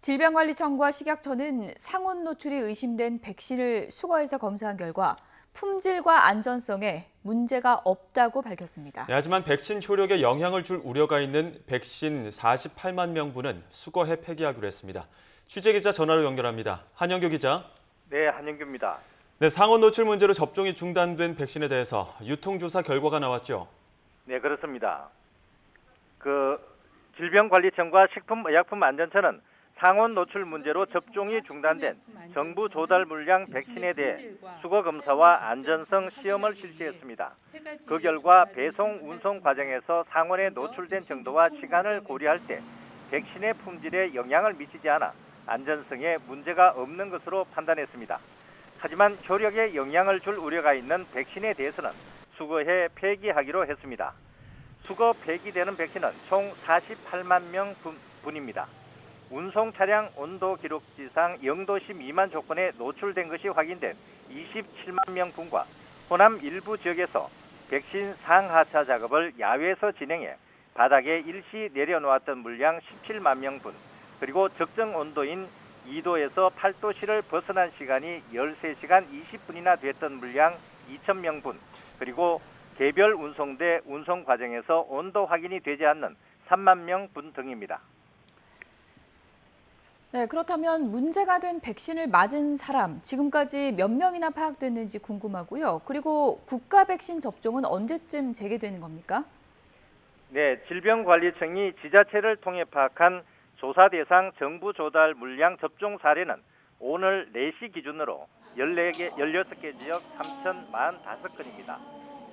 질병관리청과 식약처는 상온 노출이 의심된 백신을 수거해서 검사한 결과 품질과 안전성에 문제가 없다고 밝혔습니다. 네, 하지만 백신 효력에 영향을 줄 우려가 있는 백신 48만 명분은 수거해 폐기하기로 했습니다. 취재기자 전화로 연결합니다. 한영규 기자. 네, 한영규입니다. 네, 상온 노출 문제로 접종이 중단된 백신에 대해서 유통조사 결과가 나왔죠. 네, 그렇습니다. 질병관리청과 식품의약품안전처는 상온 노출 문제로 접종이 중단된 정부 조달 물량 백신에 대해 수거 검사와 안전성 시험을 실시했습니다. 그 결과 배송 운송 과정에서 상온에 노출된 정도와 시간을 고려할 때 백신의 품질에 영향을 미치지 않아 안전성에 문제가 없는 것으로 판단했습니다. 하지만 효력에 영향을 줄 우려가 있는 백신에 대해서는 수거해 폐기하기로 했습니다. 수거 폐기되는 백신은 총 48만 명분입니다. 운송 차량 온도 기록지상 0도씨 미만 조건에 노출된 것이 확인된 27만 명분과 호남 일부 지역에서 백신 상하차 작업을 야외에서 진행해 바닥에 일시 내려놓았던 물량 17만 명분, 그리고 적정 온도인 2도에서 8도씨를 벗어난 시간이 13시간 20분이나 됐던 물량 2,000명분, 그리고 개별 운송대 운송 과정에서 온도 확인이 되지 않는 3만 명분 등입니다. 네, 그렇다면 문제가 된 백신을 맞은 사람 지금까지 몇 명이나 파악됐는지 궁금하고요. 그리고 국가 백신 접종은 언제쯤 재개되는 겁니까? 네, 질병관리청이 지자체를 통해 파악한 조사 대상 정부 조달 물량 접종 사례는 오늘 4시 기준으로 16개 지역 3,045건입니다.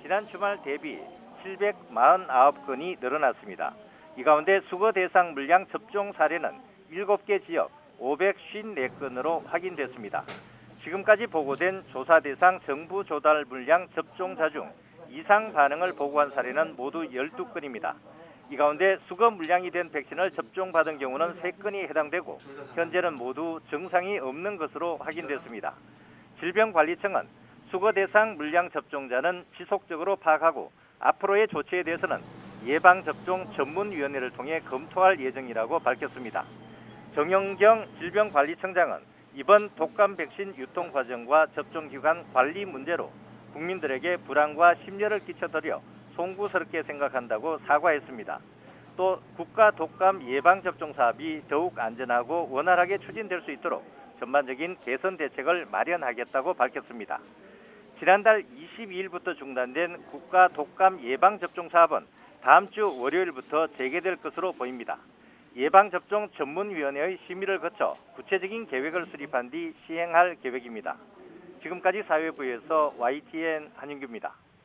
지난 주말 대비 749건이 늘어났습니다. 이 가운데 수거 대상 물량 접종 사례는 7개 지역 554건으로 확인됐습니다. 지금까지 보고된 조사 대상 정부 조달 물량 접종자 중 이상 반응을 보고한 사례는 모두 12건입니다. 이 가운데 수거 물량이 된 백신을 접종받은 경우는 3건이 해당되고 현재는 모두 증상이 없는 것으로 확인됐습니다. 질병관리청은 수거 대상 물량 접종자는 지속적으로 파악하고 앞으로의 조치에 대해서는 예방접종 전문위원회를 통해 검토할 예정이라고 밝혔습니다. 정영경 질병관리청장은 이번 독감 백신 유통 과정과 접종 기간 관리 문제로 국민들에게 불안과 심려를 끼쳐드려 송구스럽게 생각한다고 사과했습니다. 또 국가 독감 예방접종 사업이 더욱 안전하고 원활하게 추진될 수 있도록 전반적인 개선 대책을 마련하겠다고 밝혔습니다. 지난달 22일부터 중단된 국가 독감 예방접종 사업은 다음 주 월요일부터 재개될 것으로 보입니다. 예방접종 전문위원회의 심의를 거쳐 구체적인 계획을 수립한 뒤 시행할 계획입니다. 지금까지 사회부에서 YTN 한윤규입니다.